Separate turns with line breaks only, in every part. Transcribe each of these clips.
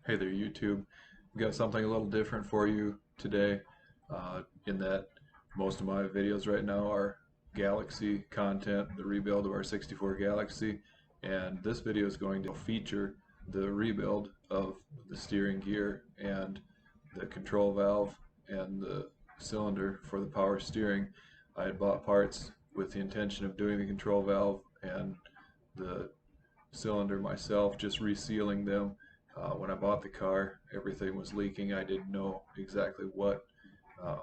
Hey there, YouTube. We've got something a little different for you today, in that most of my videos right now are Galaxie content, the rebuild of our 64 Galaxie, and this video is going to feature the rebuild of the steering gear and the control valve and the cylinder for the power steering. I had bought parts with the intention of doing the control valve and the cylinder myself, just resealing them. When I bought the car, everything was leaking. I didn't know exactly what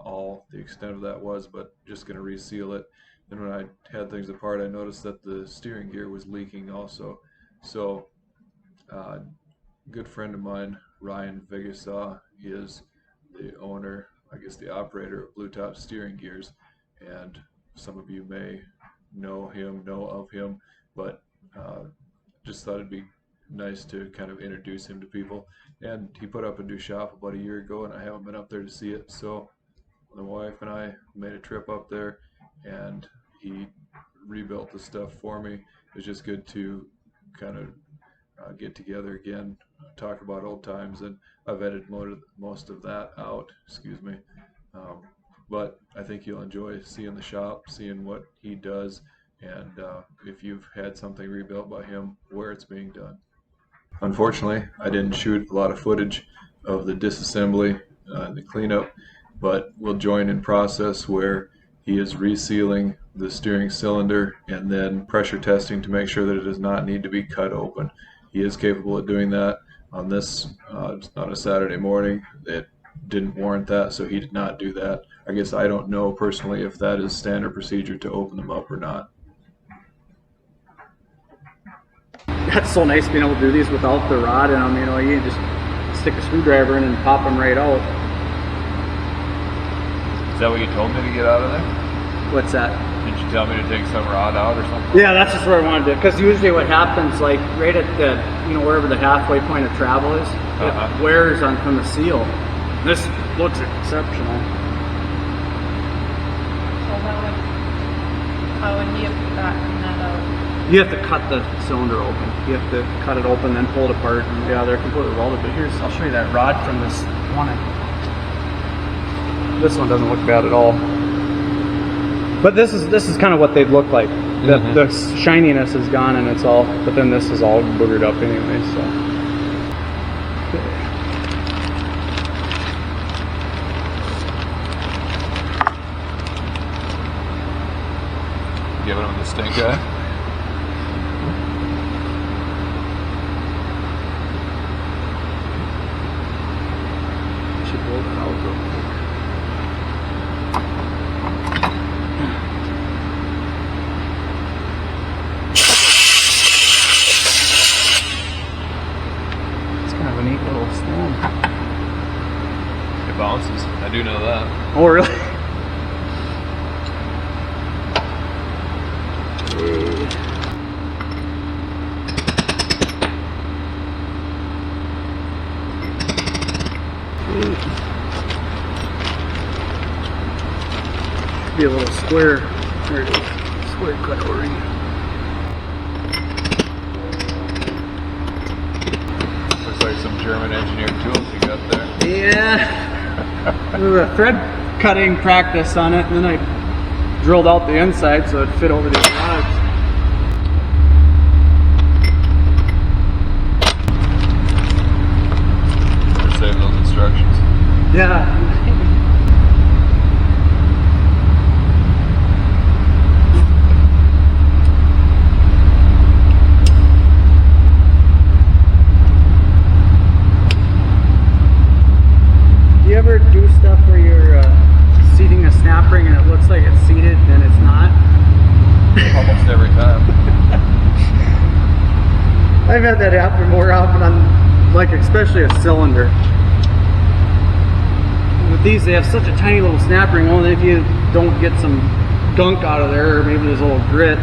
all the extent of that was, but just going to reseal it. Then when I had things apart, I noticed that the steering gear was leaking also. So, good friend of mine, Ryan Vigasaw, is the owner, I guess the operator of Blue Top Steering Gears, and some of you may know of him, but just thought it'd be nice to kind of introduce him to people. And he put up a new shop about a year ago, and I haven't been up there to see it, so the wife and I made a trip up there, and he rebuilt the stuff for me. It was just good to kind of get together again, talk about old times, and I've edited most of that out, excuse me. But I think you'll enjoy seeing the shop, seeing what he does, and if you've had something rebuilt by him, where it's being done. Unfortunately, I didn't shoot a lot of footage of the disassembly and the cleanup, but we'll join in process where he is resealing the steering cylinder and then pressure testing to make sure that it does not need to be cut open. He is capable of doing that. On this, it's not a Saturday morning, it didn't warrant that, so he did not do that. I guess I don't know personally if that is standard procedure to open them up or not.
That's so nice being able to do these without the rod in them. You know, you can just stick a screwdriver in and pop them right out.
Is that what you told me to get out of there?
What's that?
Did you tell me to take some rod out or something?
Yeah, that's just where I wanted to. Because usually what happens, like right at the, you know, wherever the halfway point of travel is, it wears on from the seal. This looks exceptional.
So how would you have gotten that out?
You have to cut the cylinder open. You have to cut it open, then pull it apart. And yeah, they're completely welded. But here's, I'll show you that rod from this one. This one doesn't look bad at all. But this is kind of what they'd look like. The shininess is gone and it's all, but then this is all boogered up anyway. So.
Giving him the stink eye?
A neat little stand.
It bounces. I do know that.
Oh, really? Be a little square. There it is. Square cut O-ring.
Like some German engineered tools you got there.
Yeah. There was a thread cutting practice on it, and then I drilled out the inside so it fit over these rods.
Better save those instructions.
Yeah. Do you ever do stuff where you're seating a snap ring and it looks like it's seated and it's not?
Almost every time.
I've had that happen more often on, like, especially a cylinder. With these, they have such a tiny little snap ring. Only if you don't get some gunk out of there, or maybe there's a little grit,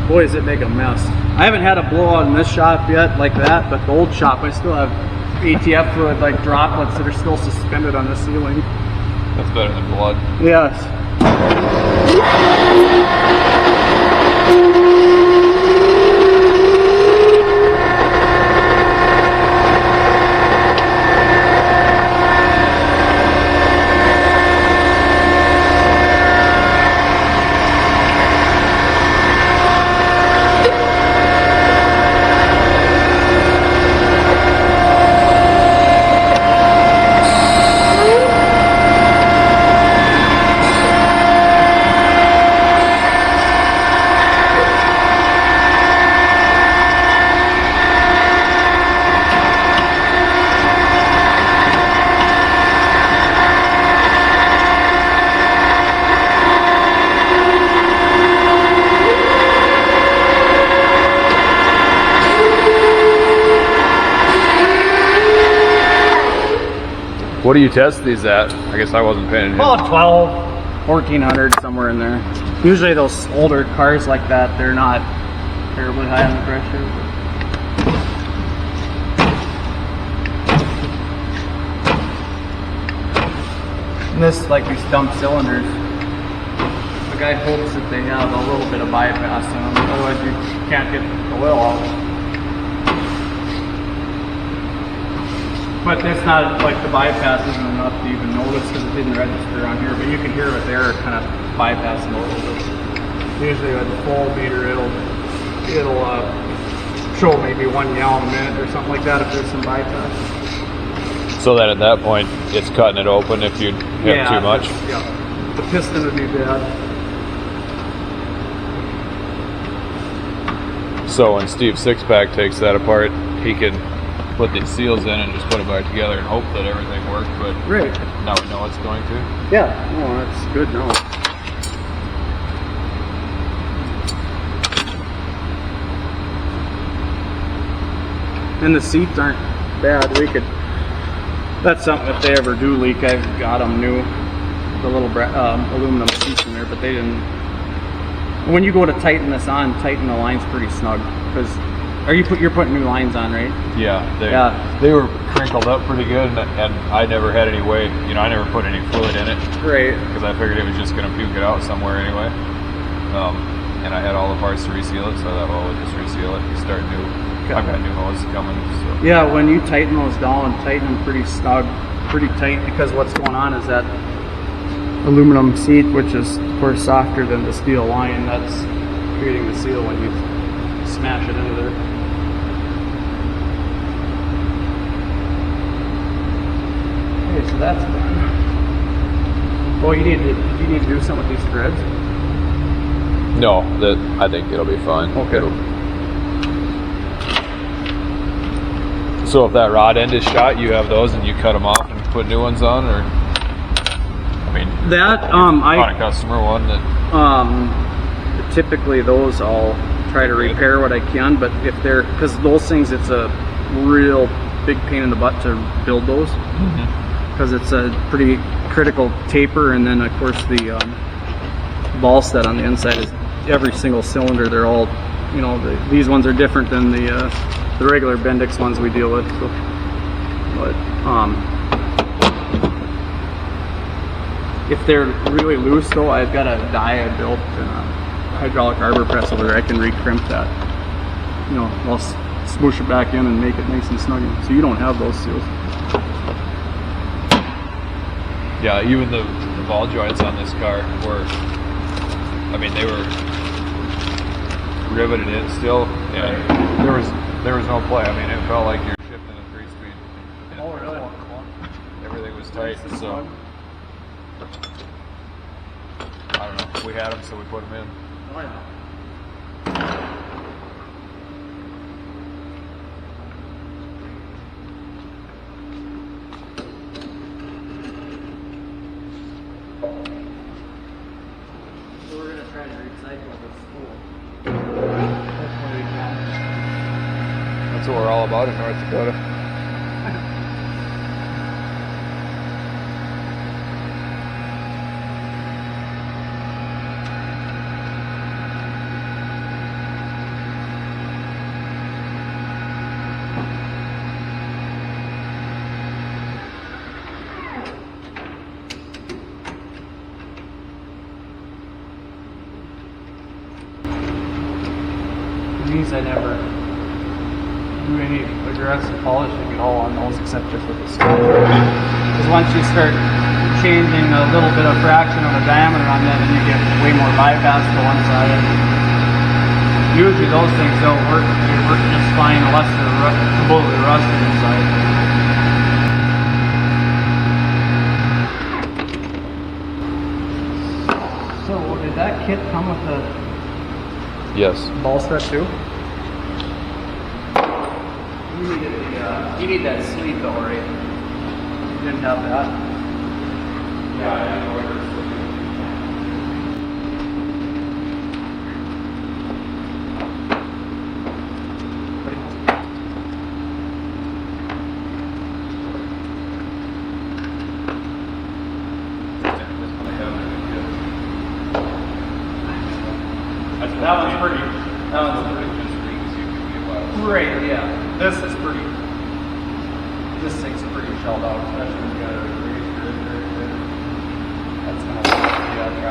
boy, does it make a mess. I haven't had a blowout in this shop yet like that, but the old shop, I still have ATF fluid, like droplets that are still suspended on the ceiling.
That's better than blood.
Yes.
What do you test these at? I guess I wasn't paying attention.
About 12, 1400, somewhere in there. Usually those older cars like that, they're not terribly high on the pressure. And this, like these dump cylinders, the guy hopes that they have a little bit of bypass in them, otherwise you can't get the oil out. But it's not like the bypass isn't enough to even notice because it didn't register on here, but you can hear it there kind of bypassing a little bit. Usually with the full meter, it'll show maybe 1 gallon a minute or something like that if there's some bypass.
So that at that point, it's cutting it open if you have too much?
Yeah, the piston would be bad.
So when Steve Sixpack takes that apart, he can put these seals in and just put it back together and hope that everything worked, but
right.
now we know it's going to.
Yeah, no, that's good now. And the seats aren't bad. That's something if they ever do leak, I've got them new, the little aluminum seats in there, but they didn't. When you go to tighten this on, tighten the lines pretty snug, because you're putting new lines on, right?
Yeah, they were crinkled up pretty good, and I never had any way, I never put any fluid in it.
Right.
Because I figured it was just going to puke it out somewhere anyway. And I had all the parts to reseal it, so I thought, well, we'll just reseal it and start new. I've got new hose coming. So.
Yeah, when you tighten those down, tighten them pretty snug, pretty tight, because what's going on is that aluminum seat, which is of course softer than the steel line, that's creating the seal when you smash it into there. Okay, so that's done. Oh, you need to do something with these threads?
No, I think it'll be fine.
Okay.
So if that rod end is shot, you have those and you cut them off and put new ones on, or I mean
that
on a customer one that
typically those I'll try to repair what I can, but if they're, because those things, it's a real big pain in the butt to build those, because it's a pretty critical taper, and then of course the ball set on the inside is every single cylinder. They're all, these ones are different than the regular Bendix ones we deal with. So, but if they're really loose though, I've got a die I built in a hydraulic arbor press over there. I can recrimp that. I'll smoosh it back in and make it nice and snug. So you don't have those seals.
Yeah, even the ball joints on this car were, they were riveted in still, and there was no play. It felt like you're shifting a 3-speed.
Oh, really?
Everything was tight, so I don't know. We had them, so we put them in.
Oh, yeah. So we're gonna try to recycle this spool. Hopefully we can.
That's what we're all about in North Dakota.
These I never do any aggressive polishing at all on those, except just with the spool. Because once you start changing a little bit of fraction of a diameter on that, then you get way more bypass to one side. Usually those things don't work. They work just fine unless they're completely rusted inside. So did that kit come with the
Yes.
ball set too? You need that sleeve though, right? You didn't have that?
Yeah, I know.
this thing's pretty shelled out, especially when you got a raised grid right there. That's gonna work. Yeah.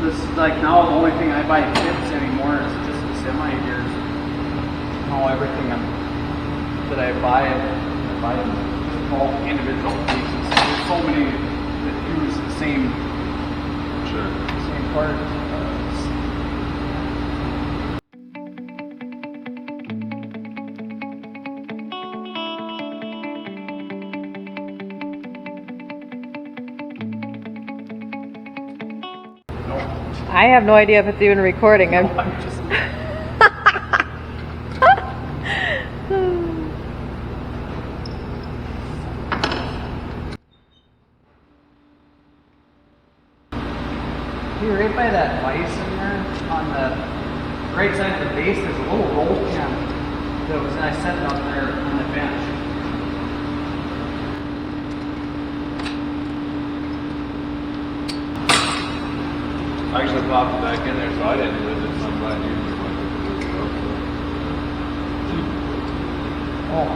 This is like now the only thing I buy kits anymore is just the semi gears. Now everything that I buy them all individual pieces. There's so many that use the same part.
I have no idea if it's even recording.
I'm just Here, right by that vise in there, on the right side of the base, there's a little roll can that was, I set it up there on the bench.
I actually popped it back in there, so I didn't lose it, so I'm glad you went
Oh.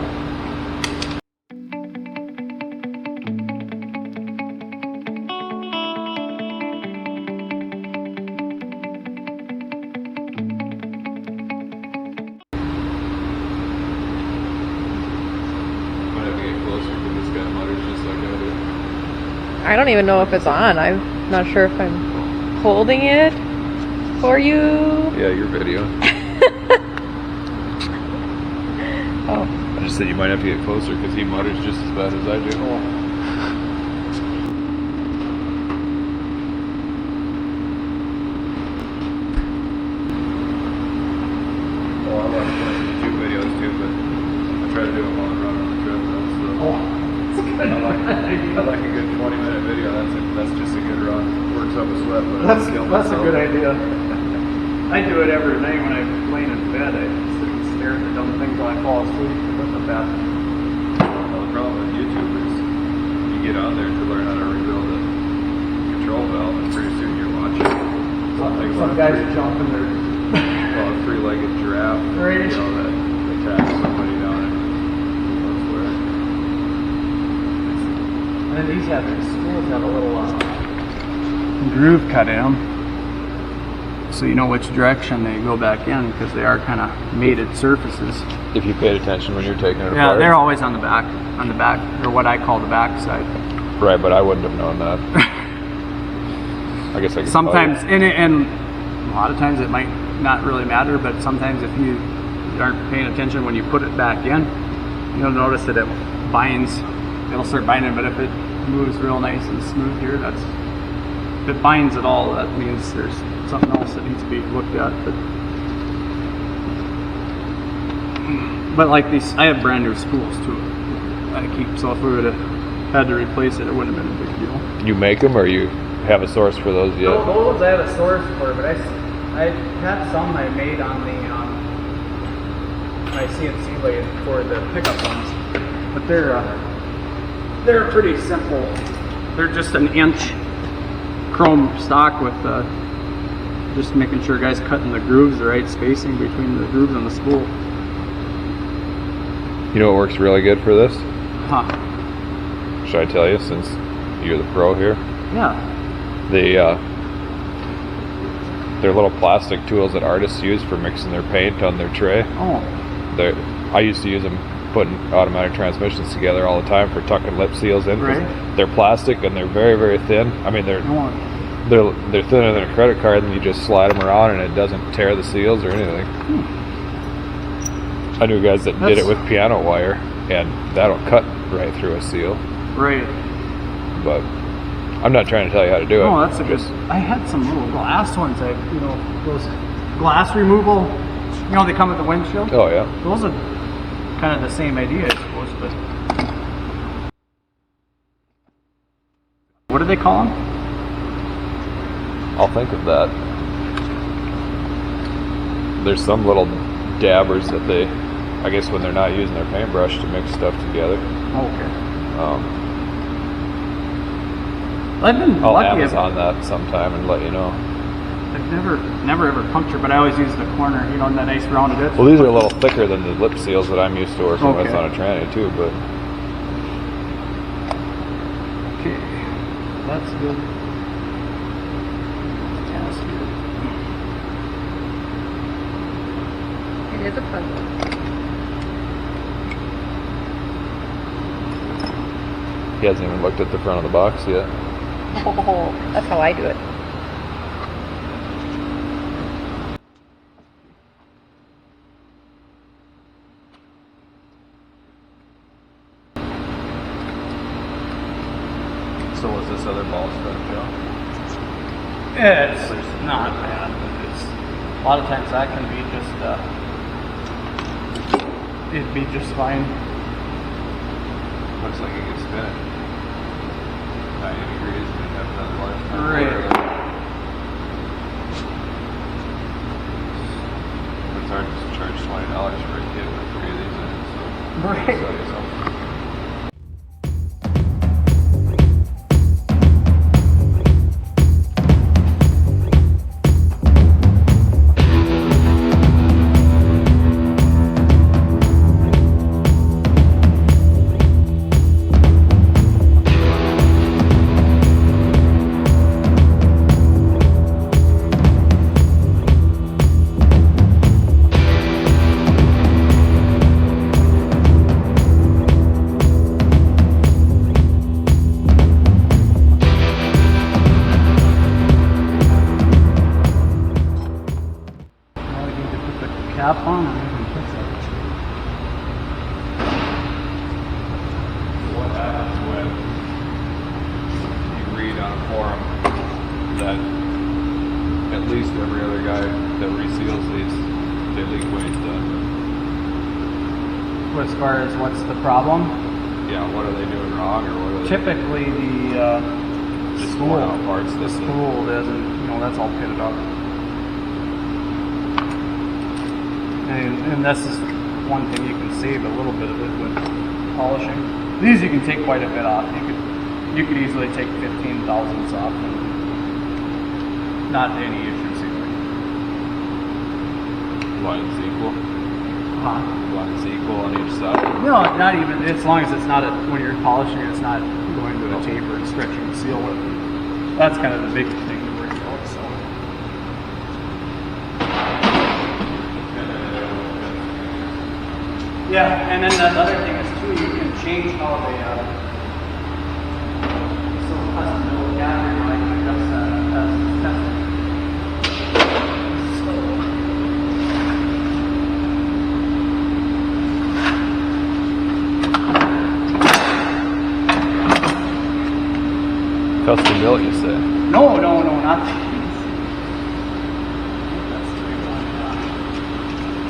Might have to get closer because this guy mutters just like I do.
I don't even know if it's on. I'm not sure if I'm holding it for you.
Yeah, your video.
Oh.
I just said you might have to get closer because he mutters just as bad as I do.
Oh, I like YouTube videos too, but I try to do them while I run on the treadmill. So I like a good 20-minute video. That's just a good run. Works up a sweat, but
That's a good idea. I do it every night when I'm laying in bed. I sit and stare at the dumb things while I fall asleep. What's the best?
Well, the problem with YouTube is you get on there to learn how to rebuild a control valve, and pretty soon you're watching something
Some
like
guys are jumping there.
a three-legged giraffe,
Right.
you know, that attacks somebody down in who knows where.
And then these schools have a little groove cut in them, so you know which direction they go back in because they are kind of mated surfaces.
If you paid attention when you're taking it
Yeah,
apart.
they're always on the back, or what I call the back side.
Right, but I wouldn't have known that. I guess I could
Sometimes, and a lot of times it might not really matter, but sometimes if you aren't paying attention when you put it back in, you'll notice that it binds. It'll start binding, but if it moves real nice and smooth here, if it binds at all, that means there's something else that needs to be looked at. But like these, I have brand new spools too. So if we would have had to replace it, it wouldn't have been a big deal.
You make them, or you have a source for those yet?
Those I have a source for, but I had some I made on my CNC lathe for the pickup ones, but they're pretty simple. They're just an inch chrome stock with just making sure guys cutting the grooves, the right spacing between the grooves on the spool.
You know what works really good for this?
Huh?
Should I tell you, since you're the pro here?
Yeah.
They're little plastic tools that artists use for mixing their paint on their tray.
Oh.
I used to use them putting automatic transmissions together all the time for tucking lip seals in.
Right.
They're plastic and they're very, very thin. I mean, they're thinner than a credit card, and you just slide them around and it doesn't tear the seals or anything. I knew guys that did it with piano wire, and that'll cut right through a seal.
Right.
But I'm not trying to tell you how to do it.
Oh, that's a good. I had some little glass ones. Those glass removal. They come with the windshield.
Oh yeah.
Those are kind of the same idea, I suppose. But what do they call them?
I'll think of that. There's some little dabbers that they, I guess when they're not using their paintbrush to mix stuff together.
Okay. I've been
I'll
lucky.
Amazon that sometime and let you know.
I've never ever punctured, but I always use the corner, you know, in that nice rounded edge.
Well, these are a little thicker than the lip seals that I'm used to working with
Okay.
on a tranny too, but
Okay, that's good. That's good.
It is a puzzle.
he hasn't even looked at the front of the box yet.
Oh, that's how I do it.
So was this other ball stuff, Joe?
It's not bad, but it's a lot of times that can be just it'd be just fine.
Looks like it can spin it 90 degrees and have another lifetime.
Right.
It's hard to charge $20 for a kit with 3 of these in it, so
Right.
I'll sell you something.
Cap on or anything, fix it.
What happens when you read on a forum that at least every other guy that reseals these, they leak when he's done?
As far as what's the problem?
Yeah, what are they doing wrong, or what are they
Typically the
just
spool,
worn out parts?
the
This is-
spool doesn't, you know, that's all pitted up. And this is one thing you can save a little bit of it with polishing. These you can take quite a bit off. You could easily take 15 thousandths off and not any issues either.
Lines equal.
Huh?
Lines equal on each side.
No, not even, as long as it's not, when you're polishing it, it's not going to a taper and stretching the seal with it. That's kind of the big thing to worry about, so. Yeah, and then the other thing is too, you can change how they, so custom built gap, you know, I can adjust that as tested.
Custom built, you say?
No, not the keys. That's 3-1, yeah.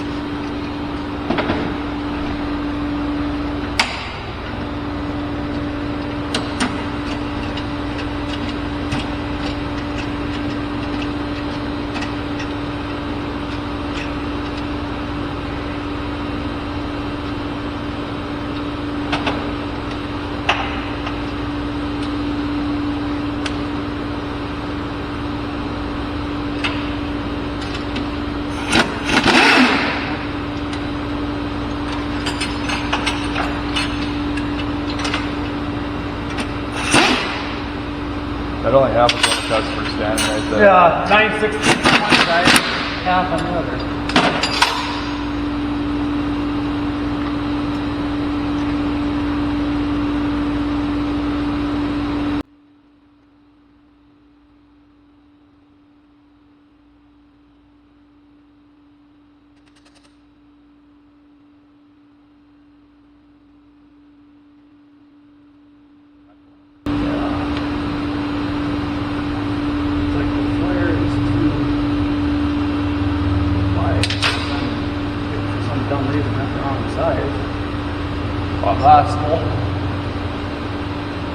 That only happens when the customer's standing right there.
Yeah, 9/16 on one side, half on the other. It's like the flare is too wide. For some dumb reason, that's the wrong size. Possible.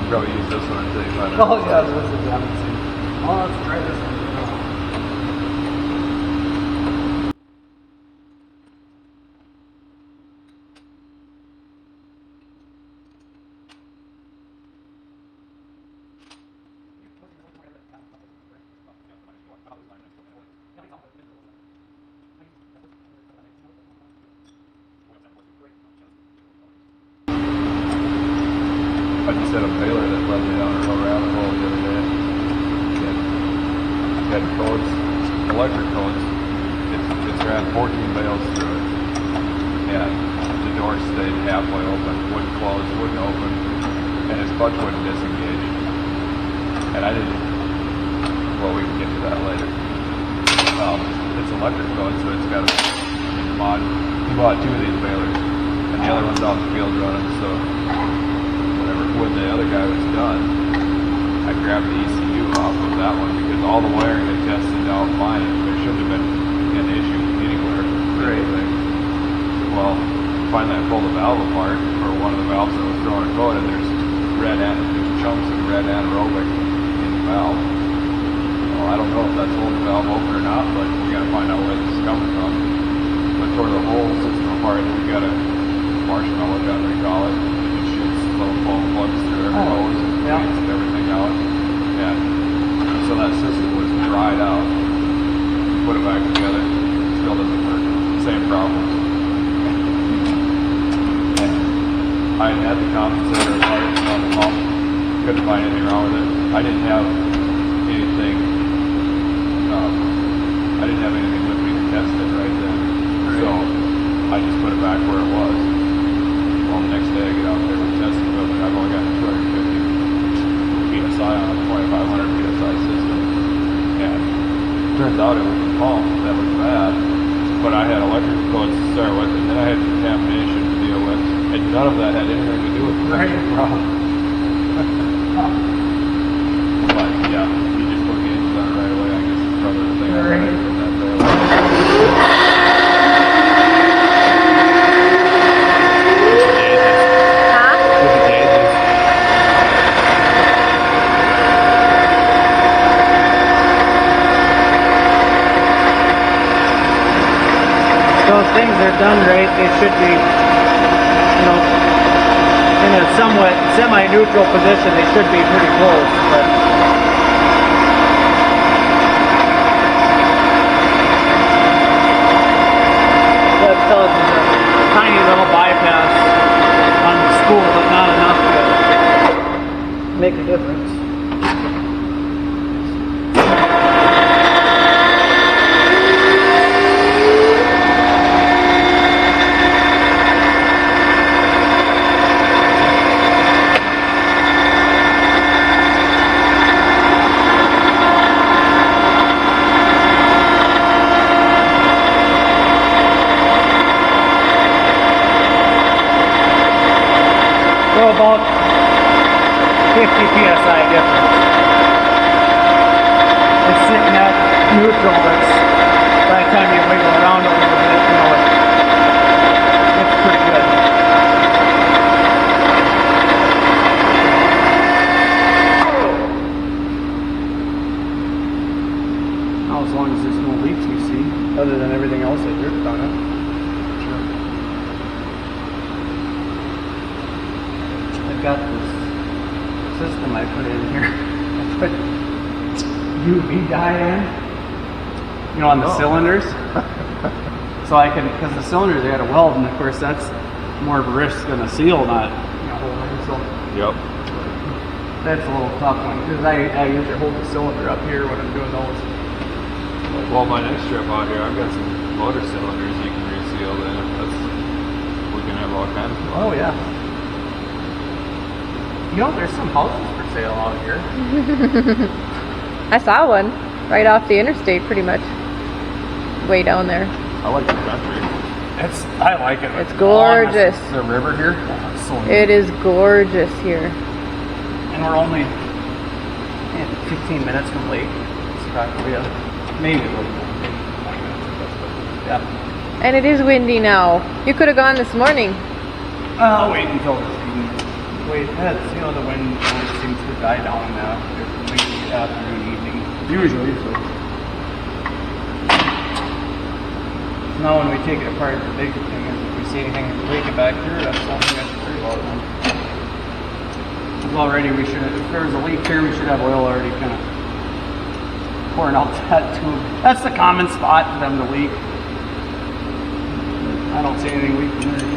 Probably use this one until you find
Oh yeah, this is Galaxie. Oh, let's try this one.
I just had a baler that led me down a real rabbit hole the other day. It had codes, electric codes. It's ran 14 bales through it. And the door stayed halfway open, wouldn't close, wouldn't open, and his clutch wouldn't disengage. And I didn't, well, we can get to that later. It's electric code, so it's got a mod. He bought 2 of these balers, and the other one's out in the field running, so when the other guy was done, I grabbed the ECU off of that one because all the wiring had tested out fine. There shouldn't have been an issue anywhere.
Right.
Well, finally I pulled the valve apart, or one of the valves that was throwing a code, and there's chunks of red anaerobic in the valve. Well, I don't know if that's holding the valve open or not, but we got to find out where this is coming from. But tore the whole system apart, and we got a marshmallow gun, we call it. It shoots little foam plugs through every hose and cleans everything out. And so that system was dried out. Put it back together, still doesn't work. Same problems. I had the compensator part on the pump. Couldn't find anything wrong with it. I didn't have anything. I didn't have anything with me to test it right then. So I just put it back where it was. Well, the next day I get out there with testing equipment. I've only got 250 psi on a 2500 psi system, and it turns out it was the pump that was bad. But I had electrical codes to start with, and then I had contamination to deal with, and none of that had anything to do with the problem. But yeah, you just put games on it right away. I guess it's probably the thing I learned from that trailer.
Those things are done right, they should be, in a somewhat semi-neutral position. They should be pretty close, but that tells us a tiny little bypass on the spool, but not enough to make a difference. About 50 psi difference. It's sitting at neutral. It's by the time you wiggle around a little bit, it's pretty good. Now, as long as there's no leaks we see, other than everything else that dripped on it. Got this system I put in here. I put UV dye in, on the cylinders. So I can, because the cylinders, they had a weld, and of course that's more of a risk than a seal not holding. So
Yep.
that's a little tough one, because I usually hold the cylinder up here when I'm doing those.
Well, my next trip out here, I've got some motor cylinders you can reseal in. We can have all kinds of fun.
Oh yeah. There's some houses for sale out here.
I saw one right off the interstate, pretty much. Way down there.
I like the country.
I like it.
It's gorgeous.
The river here. So
It is gorgeous here.
And we're only 15 minutes from lake. It's probably maybe a little bit. Yeah.
And it is windy now. You could have gone this morning.
I'll wait until this evening. Wait, that's, the wind seems to die down now. Late afternoon, evening. Usually, so. Now when we take it apart, the big thing is if we see anything leaking back here, that's something that's pretty well done. Already we should have, if there was a leak here, we should have oil already kind of pouring out that tube. That's the common spot for them to leak. I don't see anything leaking there.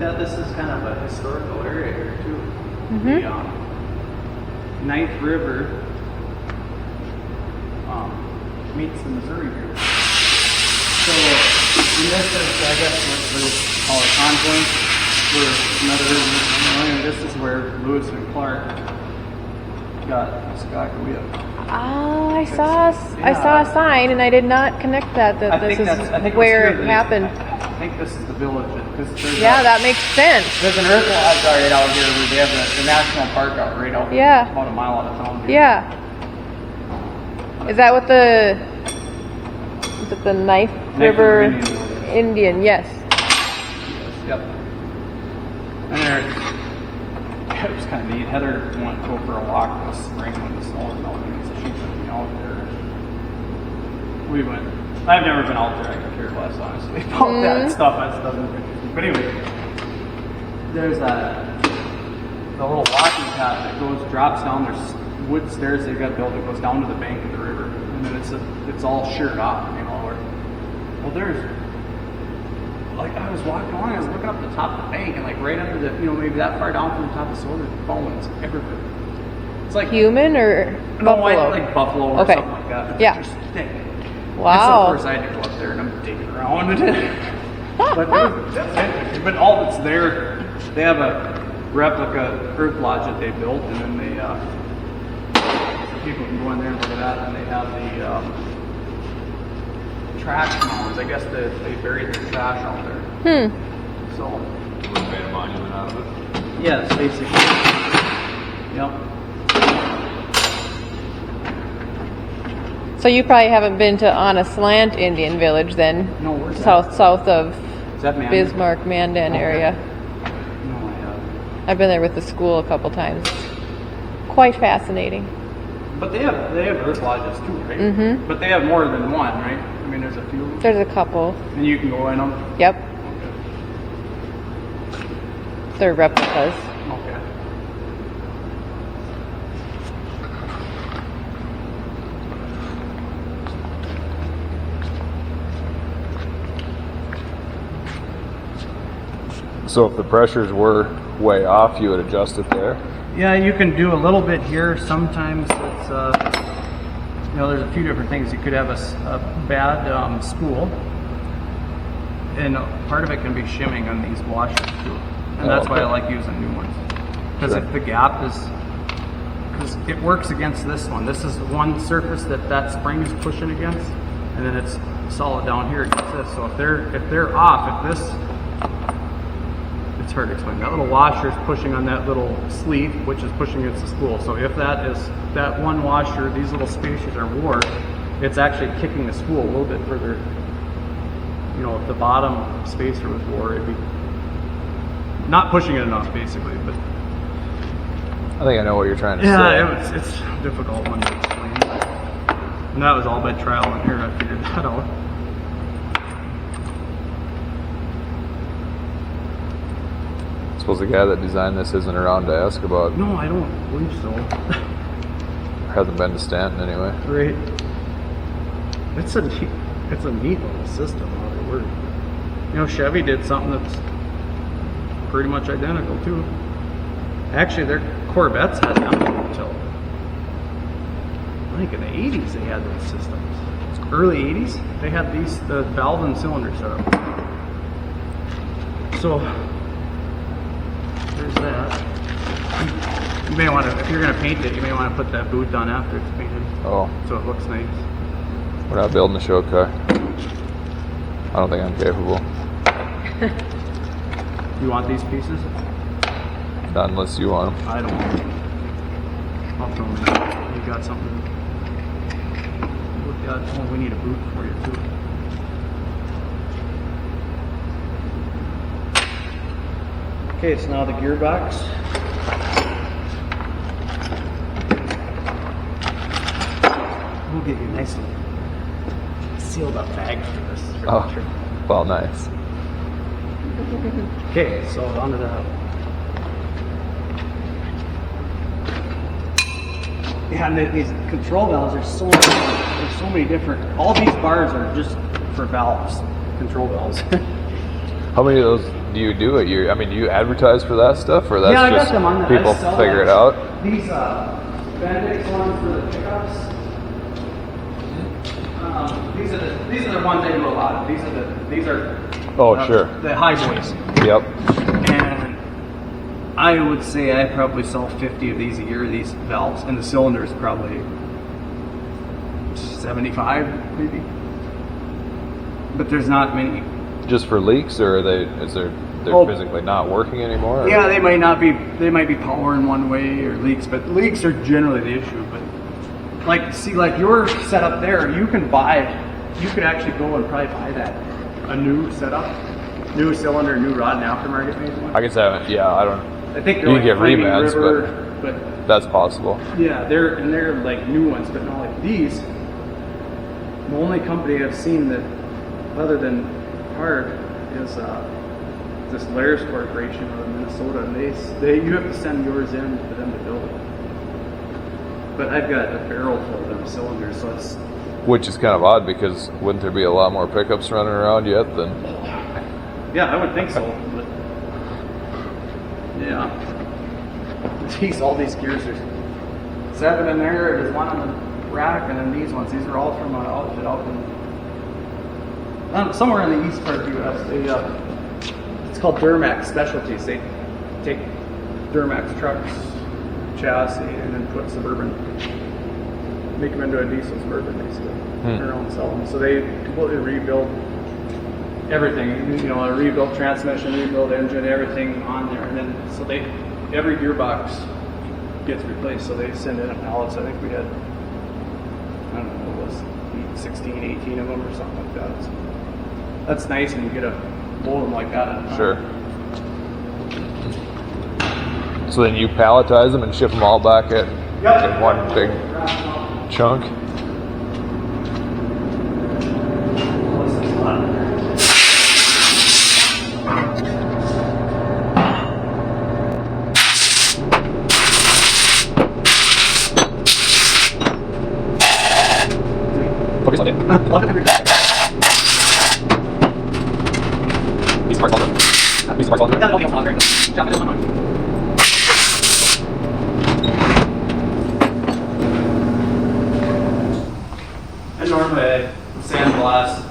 that this is kind of a historical area here too.
Mhm.
The Ninth River meets the Missouri River. So, and this is, I guess, what we call a confluence. Where another river, this is where Lewis and Clark got Muskogee.
Oh, I saw a sign, and I did not connect that this is where it happened.
I think this is the village.
Yeah, that makes sense.
There's an earth lodge right out here where they have the national park out right out
Yeah.
about a mile out of town here.
Yeah. Is that what is it the Knife River Indian? Yes.
Yep. And there, it was kind of neat. Heather wanted to go for a walk this spring when the snow was melting, so she took me out there. We went. I've never been out there. I could care less, honestly, about that stuff. That stuff doesn't interest me. But anyway, there's the little walking path that drops down. There's wood stairs they got built that goes down to the bank of the river, and then it's all sheared off. Well, there's. Like I was walking along, I was looking up the top of the bank, and like right under the, maybe that far down from the top of the soil, there's bones everywhere. It's like
human or buffalo?
Like buffalo or something like that.
Yeah.
It's just thick.
Wow.
And so of course I had to go up there and I'm digging around with it. But that's interesting. But all that's there, they have a replica earth lodge that they built, and then they so people can go in there and look at that, and they have the trash mounds. I guess they buried their trash out there. So
Would have made a monument out of it.
yes, basically. Yep.
So you probably haven't been to On a Slant Indian Village then?
No, where's that?
South of
Is that Mandan?
Bismarck, Mandan area.
No, I haven't.
I've been there with the school a couple times. Quite fascinating.
But they have earth lodges too, right?
Mhm.
But they have more than one, right? I mean, there's a few.
There's a couple.
And you can go in them.
Yep.
Okay.
They're replicas.
Okay.
So if the pressures were way off, you would adjust it there?
Yeah, you can do a little bit here. Sometimes it's, there's a few different things. You could have a bad spool, and part of it can be shimming on these washers too. And that's why I like using new ones. Because if the gap is, because it works against this one. This is the one surface that spring is pushing against, and then it's solid down here against this. So if they're off, if this, it's hard to explain. That little washer is pushing on that little sleeve, which is pushing against the spool. So if that one washer, these little spacers are wore, it's actually kicking the spool a little bit further. If the bottom spacer was wore, it'd be not pushing it enough, basically. But
I think I know what you're trying to say.
yeah, it's a difficult one to explain. And that was all by trial and error. I figured that out.
I suppose the guy that designed this isn't around to ask about.
No, I don't believe so.
Hasn't been to Stanton anyway.
Right. It's a neat little system. How they work. Chevy did something that's pretty much identical too. Actually, their Corvettes had them until I think in the 80s they had those systems. Early 80s, they had the valve and cylinder setup. So there's that. You may want to, if you're going to paint it, you may want to put that boot on after it's painted.
Oh.
So it looks nice.
We're not building a show car. I don't think I'm capable.
You want these pieces?
Not unless you want them.
I don't want them. I'll throw them in. You got something? Look at, oh, we need a boot for you too. Okay, so now the gearbox. We'll get you a nice little sealed up bag for this.
Oh, well, nice.
Okay, so onto the. Yeah, and these control valves are there's so many different. All these bars are just for valves, control valves.
How many of those do you do a year? I mean, do you advertise for that stuff, or that's
Yeah, I got
just
them on the
people
I sell
figure
them.
it out?
These Bendix ones for the pickups. These are the ones they do a lot of. These are
Oh, sure.
the high boys.
Yep.
And I would say I probably sell 50 of these a year, these valves, and the cylinders probably 75 maybe. But there's not many.
Just for leaks, or they're
Oh.
physically not working anymore? Or?
Yeah, they might be power in one way or leaks, but leaks are generally the issue. But like your setup there, you could actually go and probably buy that a new setup, new cylinder, new rod, and aftermarket made one.
I guess I haven't. Yeah, I don't.
I think
You
they're
can get
Flaming
remats,
River, but
That's possible.
yeah, they're like new ones, but not like these. The only company I've seen that, other than Harv, is this Lares Corporation out of Minnesota, and they you have to send yours in for them to build it. But I've got a barrel full of them cylinders, so it's
Which is kind of odd, because wouldn't there be a lot more pickups running around yet than?
yeah, I would think so. But yeah, all these gears. There's 7 in there. There's 1 on the rack, and then these ones. These are all from an outfit out in somewhere in the east part of the U.S. It's called Duramax Specialties. They take Duramax trucks, chassis, and then put make them into a diesel Suburban, basically. Turn around and sell them. So they completely rebuild everything. A rebuilt transmission, rebuilt engine, everything on there, and then every gearbox gets replaced. So they send in a pallets. I think we had, I don't know, it was 16, 18 of them or something like that. So that's nice when you get a load of them like that.
Sure. So then you palletize them and ship them all back in one big chunk. Focus on it. These parts all These parts all
And normally I sandblast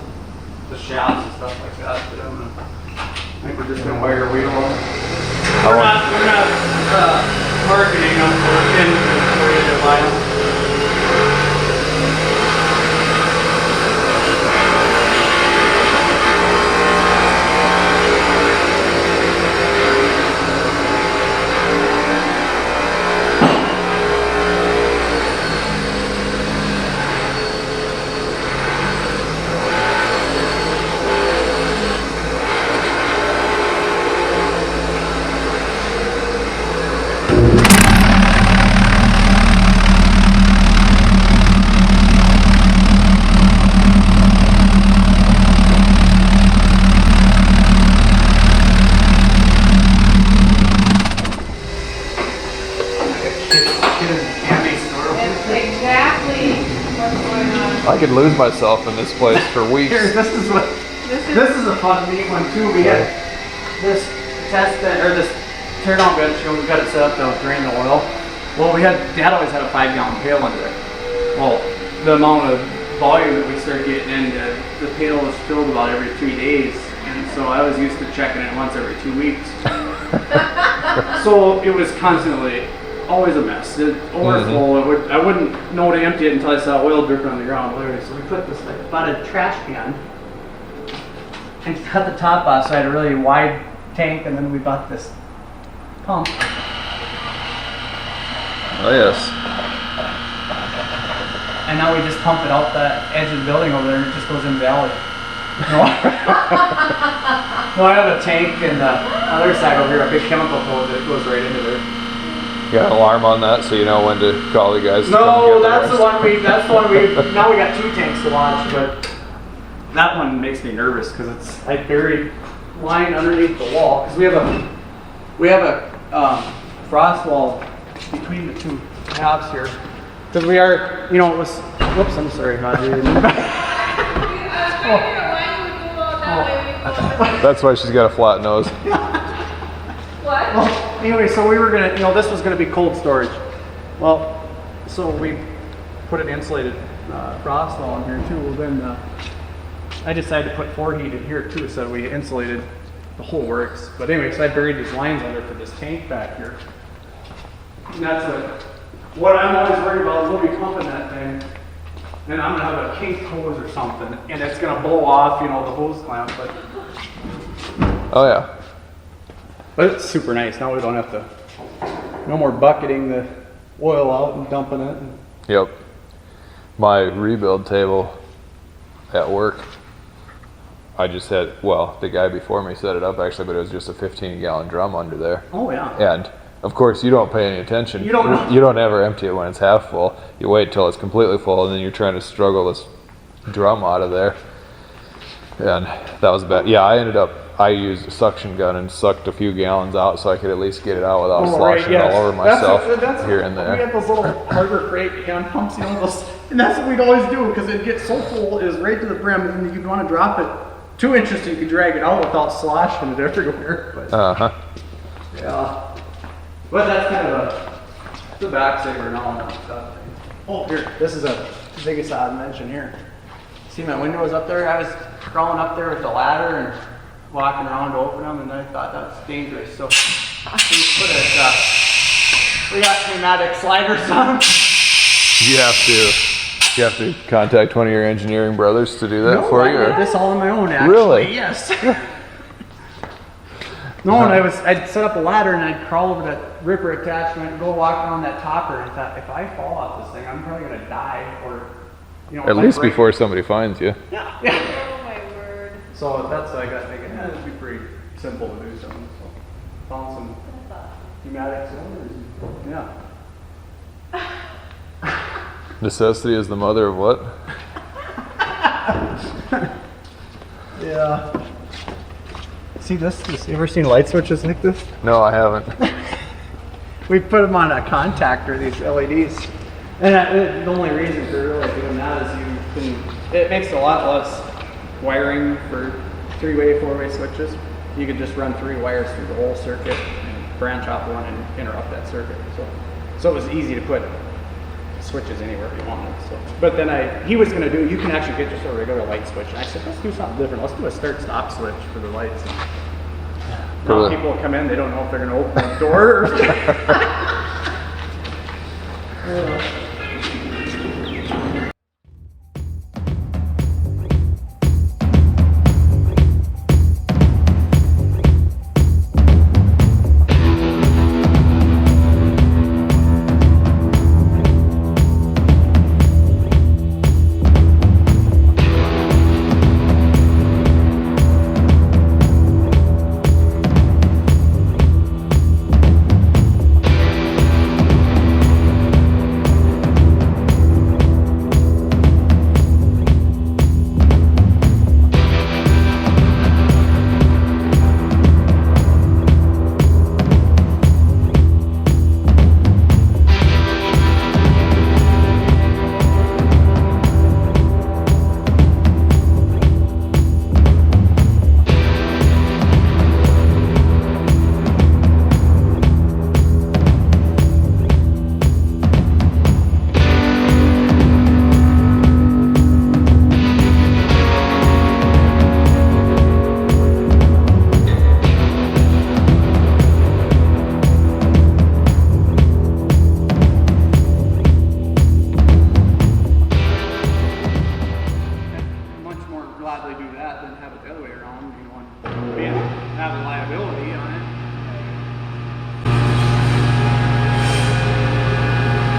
the shafts and stuff like that, but I think we're just gonna wire wheel them. We're not marketing them for you to buy them.
I could lose myself in this place for weeks.
Here, this is a fun neat one too. We had this test bed, or this teardown bench, we got it set up to drain the oil. Well, Dad always had a 5-gallon pail under it. Well, the amount of volume that we started getting in, the pail was filled about every 3 days, and so I was used to checking it once every 2 weeks. So it was constantly always a mess. It overflow. I wouldn't know to empty it until I saw oil dripping on the ground. Literally. So we put this bought a trash can and cut the top off, so I had a really wide tank, and then we bought this pump.
Oh yes.
And now we just pump it out the edge of the building over there, and it just goes in the alley. No, I have a tank, and the other side over here, a big chemical hose that goes right into there.
You got an alarm on that, so you know when to call the guys.
No, that's the one we. Now we got 2 tanks to watch, but that one makes me nervous because I buried line underneath the wall because we have a frost wall between the 2 halves here because we are, it was. Whoops, I'm sorry, Roger.
That's why she's got a flat nose.
What?
Well, anyway, so we were gonna, this was gonna be cold storage. Well, so we put an insulated frost wall in here too. Well, then I decided to put 4-heat in here too, so we insulated the whole works. But anyway, so I buried these lines under for this tank back here. And that's what I'm always worried about is we'll be pumping that thing, and I'm gonna have a kinked hose or something, and it's gonna blow off, the hose clamp.
Oh yeah.
But it's super nice. Now we don't have to. No more bucketing the oil out and dumping it.
Yep. My rebuild table at work, I just had, well, the guy before me set it up actually, but it was just a 15-gallon drum under there.
Oh yeah.
And of course, you don't pay any attention.
You don't know.
You don't ever empty it when it's half full. You wait till it's completely full, and then you're trying to struggle this drum out of there. And that was bad. Yeah, I used a suction gun and sucked a few gallons out so I could at least get it out without sloshing it all over myself here and there.
We had those little Harbor Freight hand pumps, those, and that's what we'd always do because it'd get so full, it was right to the brim, and you'd want to drop it 2 inches so you could drag it out without sloshing it everywhere. But, yeah. But that's kind of the back saver now. Oh, here, this is the biggest odd mention here. See my windows up there? I was crawling up there with the ladder and walking around to open them, and I thought that's dangerous. So we got pneumatic sliders on them.
You have to contact one of your engineering brothers to do that for you.
I did this all on my own, actually.
Really?
Yes. No, and I'd set up a ladder and I'd crawl over that ripper attachment and go walk around that topper, and I thought, if I fall off this thing, I'm probably gonna die, or
at least before somebody finds you.
Yeah.
Oh my word.
So that's what I got thinking. It'd be pretty simple to do something. So found some pneumatic cylinders. Yeah.
Necessity is the mother of what?
Yeah. See this? You ever seen light switches like this?
No, I haven't.
We put them on a contactor, these LEDs. And the only reason for really doing that is it makes a lot less wiring for 3-way, 4-way switches. You could just run 3 wires through the whole circuit and branch off one and interrupt that circuit. So it was easy to put switches anywhere you wanted. So, but then he was going to do, you can actually get just a regular light switch. And I said, let's do something different. Let's do a start-stop switch for the lights. Now people come in, they don't know if they're going to open the door.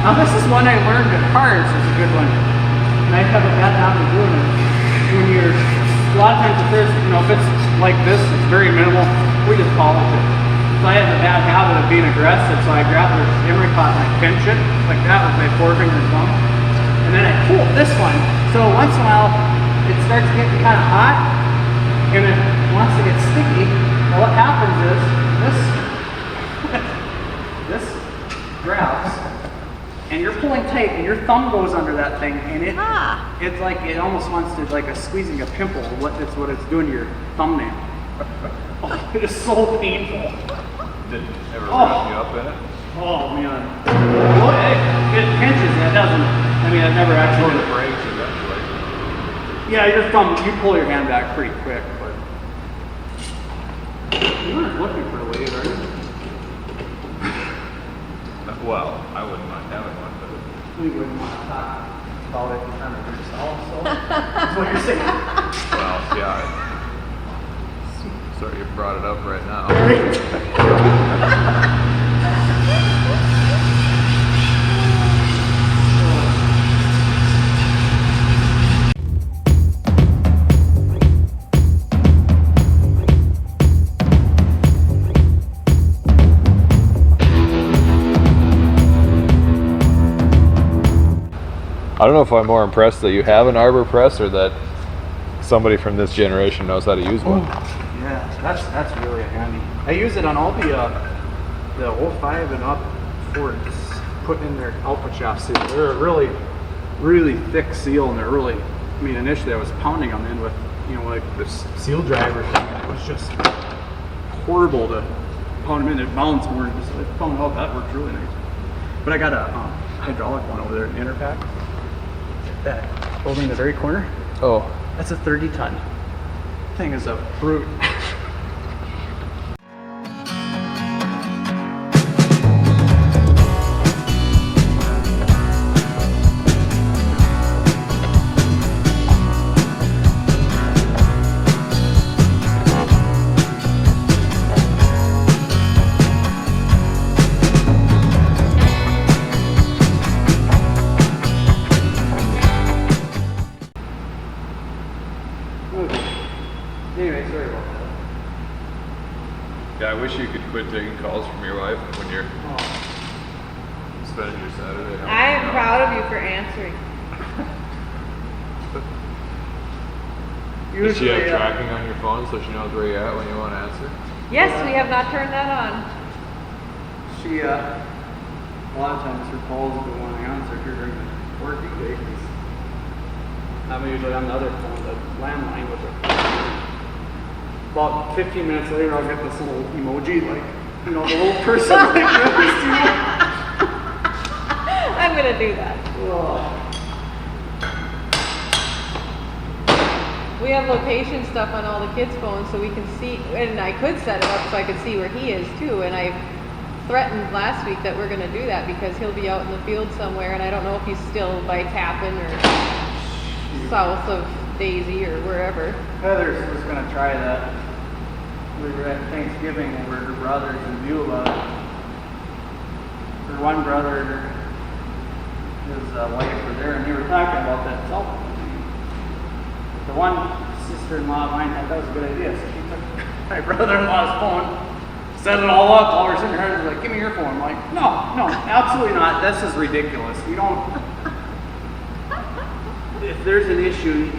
Now this is one I learned at Harv, is a good one. And I haven't got down to doing it. When you're, a lot of times if there's, if it's like this, it's very minimal, we just polish it. So I have a bad habit of being aggressive, so I grab the emery pot and I pinch it, like that with my forefinger and thumb. And then I pull this one. So once in a while, it starts getting kind of hot, and it wants to get sticky. Well, what happens is, this grabs, and you're pulling tight, and your thumb goes under that thing, and
Ah.
it's like it almost wants to like squeezing a pimple. What it's doing to your thumbnail. Oh, it is so painful.
Did it ever
Oh.
wrap you up in it?
Oh man, well, it pinches. It doesn't. I mean, I've never actually.
Sort of breaks eventually.
Yeah, your thumb. You pull your hand back pretty quick, but you weren't looking for a lathe, are you?
Well, I wouldn't mind having one, but
We wouldn't want to talk about it in front of yourself. So that's what you're saying.
well, yeah. Sorry you brought it up right now. I don't know if I'm more impressed that you have an arbor press or that somebody from this generation knows how to use one.
Yeah, that's really handy. I use it on all the 05 and up Fords, putting in their output shaft seal. They're a really, really thick seal, and they're really. I mean, initially I was pounding them in with, like this seal driver thing, and it was just horrible to pound them in. It bounced more. And just I found out that worked really nice. But I got a hydraulic one over there in the Interpack. That over in the very corner.
Oh.
That's a 30-ton. Thing is a brute. Anyway, sorry about that.
Yeah, I wish you could quit taking calls from your wife when you're spending your Saturday.
I am proud of you for answering.
Does she have tracking on your phone so she knows where you're at when you want to answer?
Yes, we have not turned that on.
She, a lot of times her calls go unanswered during the working day. 'Cause I'm usually on the other phone, the landline with her. About 15 minutes later, I'll get this little emoji, like, the little person like this.
I'm gonna do that. We have location stuff on all the kids' phones so we can see, and I could set it up so I could see where he is too. And I threatened last week that we're gonna do that because he'll be out in the field somewhere, and I don't know if he's still by Tappan or south of Daisy or wherever.
Heather was going to try that. We were at Thanksgiving over her brothers in Beulah. Her one brother and his wife were there, and they were talking about that cell phone. The one sister-in-law of mine thought that was a good idea, so she took my brother-in-law's phone, set it all up. All her sitting there was like, "Give me your phone." I'm like, no, absolutely not. This is ridiculous. You don't. If there's an issue,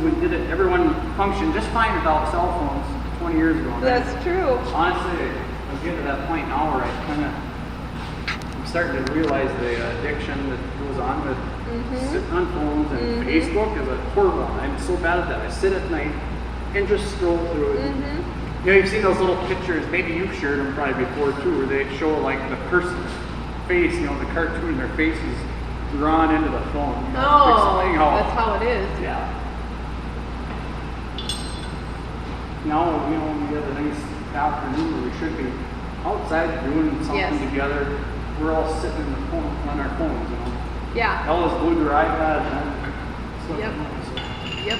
we did it. Everyone functioned just fine without cell phones 20 years ago.
That's true.
Honestly, I'm getting to that point now where I'm starting to realize the addiction that goes on with sitting on phones, and Facebook is a horrible. I'm so bad at that. I sit at night and just scroll through it. You've seen those little pictures. Maybe you've shared them probably before too, where they show like the person's face. The cartoon, their face is drawn into the phone. Explaining
That's how it is.
Yeah. Now, we have a nice afternoon where we should be outside doing something together. We're all sitting on our phones,
Yeah.
Ella's glued her iPad and stuff.
Yep. Yep.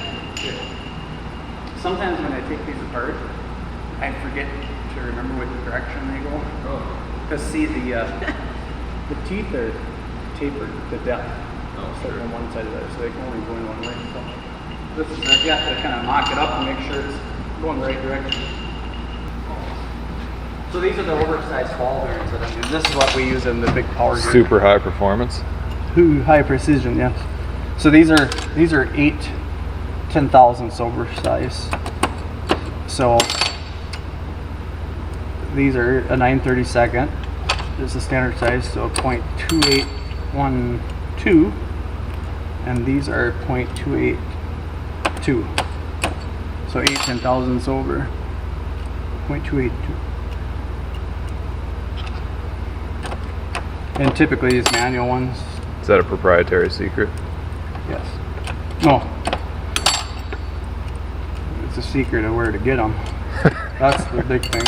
Sometimes when I take these apart, I forget to remember which direction they go. Because see, the teeth are tapered to death. So on one side of that, so they can only go in one way. So this is, I got to kind of mock it up and make sure it's going the right direction. So these are the oversized ball bearings that I'm using. This is what we use in the big power grid.
Super high performance.
High precision, yes. So these are 8 10,000ths oversized. So these are a 9/32. This is the standard size, so 0.2812. 0.2, and these are 0.282. So 8/10,000ths over 0.282. And typically these manual ones.
Is that a proprietary secret?
Yes. No. It's a secret of where to get them. That's the big thing.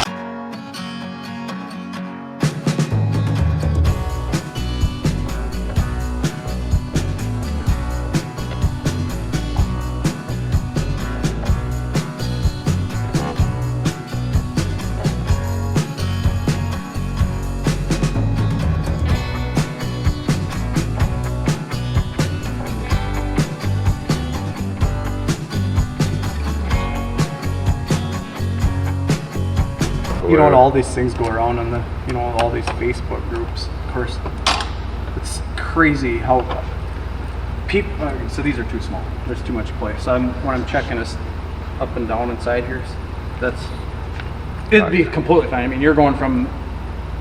You know, and all these things go around on the, you know, all these Facebook groups. Of course, it's crazy how people. So these are too small. There's too much play. So when I'm checking this up and down inside here, it'd be completely fine. I mean, you're going from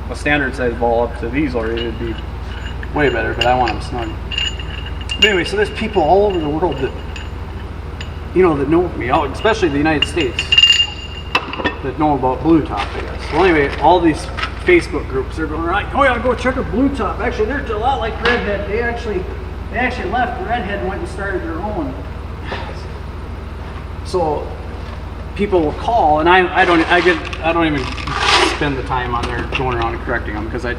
a standard size ball up to these already. It'd be way better, but I want them snug. But anyway, so there's people all over the world that, you know, that know me, especially the United States, that know about blue top, I guess. Well, anyway, all these Facebook groups are going like, oh yeah, go check out blue top. Actually, they're a lot like redhead. They actually left redhead and went and started their own. So people will call, and I don't even spend the time on there going around and correcting them because I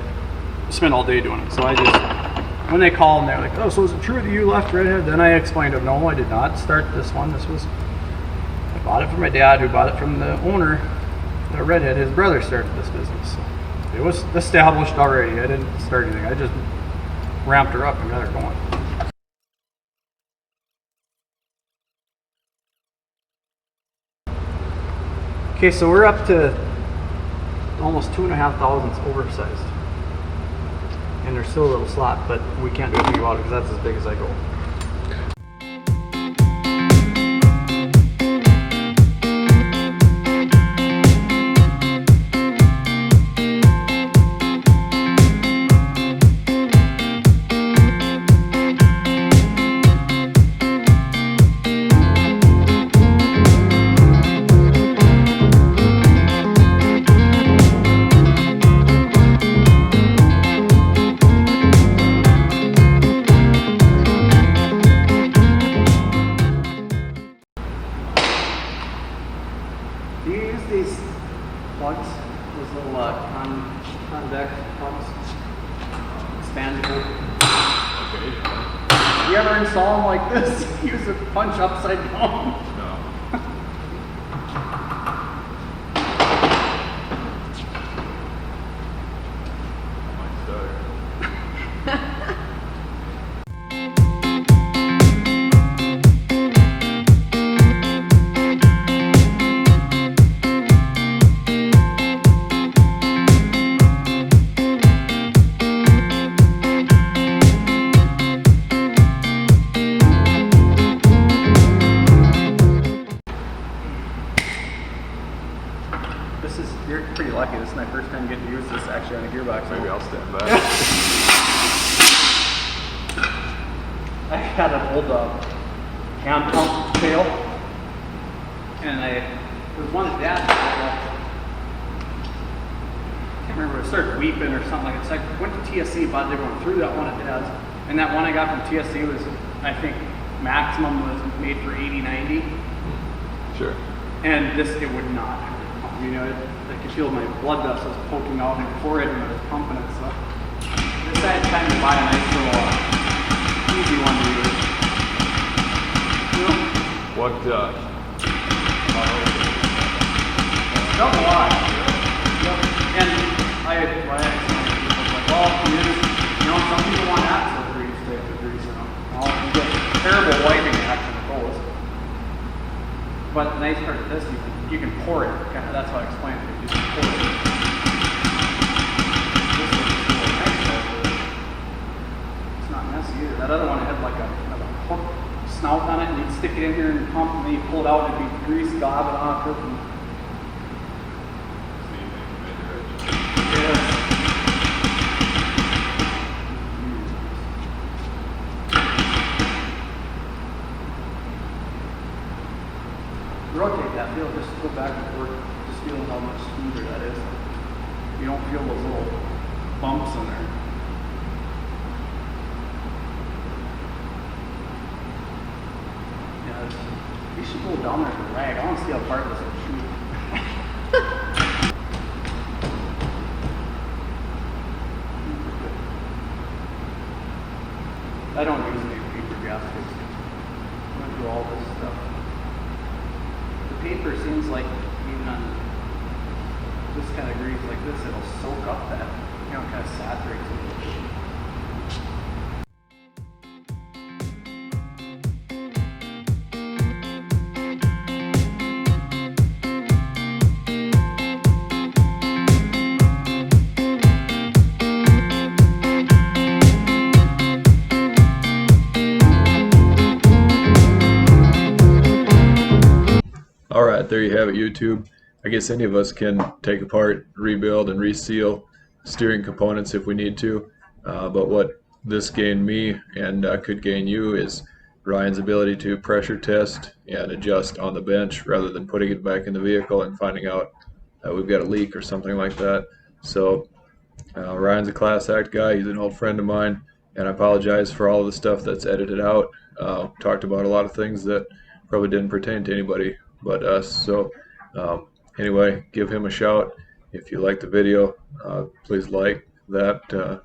spend all day doing it. So I just, when they call and they're like, oh, so is it true that you left redhead? Then I explained to them, no, I did not start this one. I bought it from my dad, who bought it from the owner, the redhead. His brother started this business. So it was established already. I didn't start anything. I just ramped her up and got her going. Okay, so we're up to almost 2,500 oversized. And there's still a little slot, but we can't do anything about it because that's as big as I go. These plugs, those little convex plugs, expandable.
Okay.
You ever install them like this? Use a punch upside down.
No.
You're pretty lucky. This is my first time getting to use this actually on a gearbox.
Maybe I'll stand back.
I had an old hand pump tail, and there was one that Dad had. I can't remember. It started weeping or something like that. So I went to TSC, bought it, going through that one at Dad's, and that one I got from TSC was, I think, maximum was made for 80-90.
Sure.
And this, it would not. You know, I could feel my blood vessels poking out in my forehead when I was pumping it. So I decided time to buy a nice little easy one to use. You know?
What,
Double wide. Yep. And I explained to people, like, well, you know, some people want axle grease, type of grease in them. Well, you get terrible wiping action with those. But the nice part of this, you can pour it. Kind of, that's how I explained it. You just pour it. This is really nice. It's not messy either. That other one had like a hook snout on it, and you'd stick it in here and pump, and then you pull it out, and it'd be grease gobbing off it. And don't feel those little bumps in there. Yeah, we should go down there and rag. I want to see how far this will shoot. I don't use any paper gaskets. I went through all this stuff. The paper seems like even on this kind of grease like this, it'll soak up that, you know, kind of saturates it.
All right, there you have it, YouTube. I guess any of us can take apart, rebuild, and reseal steering components if we need to. But what this gained me and could gain you is Ryan's ability to pressure test and adjust on the bench rather than putting it back in the vehicle and finding out we've got a leak or something like that. So Ryan's a class act guy. He's an old friend of mine, and I apologize for all of the stuff that's edited out. Talked about a lot of things that probably didn't pertain to anybody but us. So anyway, give him a shout. If you like the video, please like that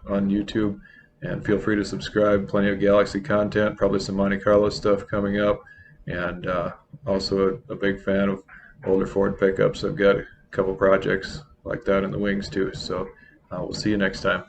on YouTube, and feel free to subscribe. Plenty of Galaxie content, probably some Monte Carlo stuff coming up, and also a big fan of older Ford pickups. I've got a couple projects like that in the wings too. So we'll see you next time.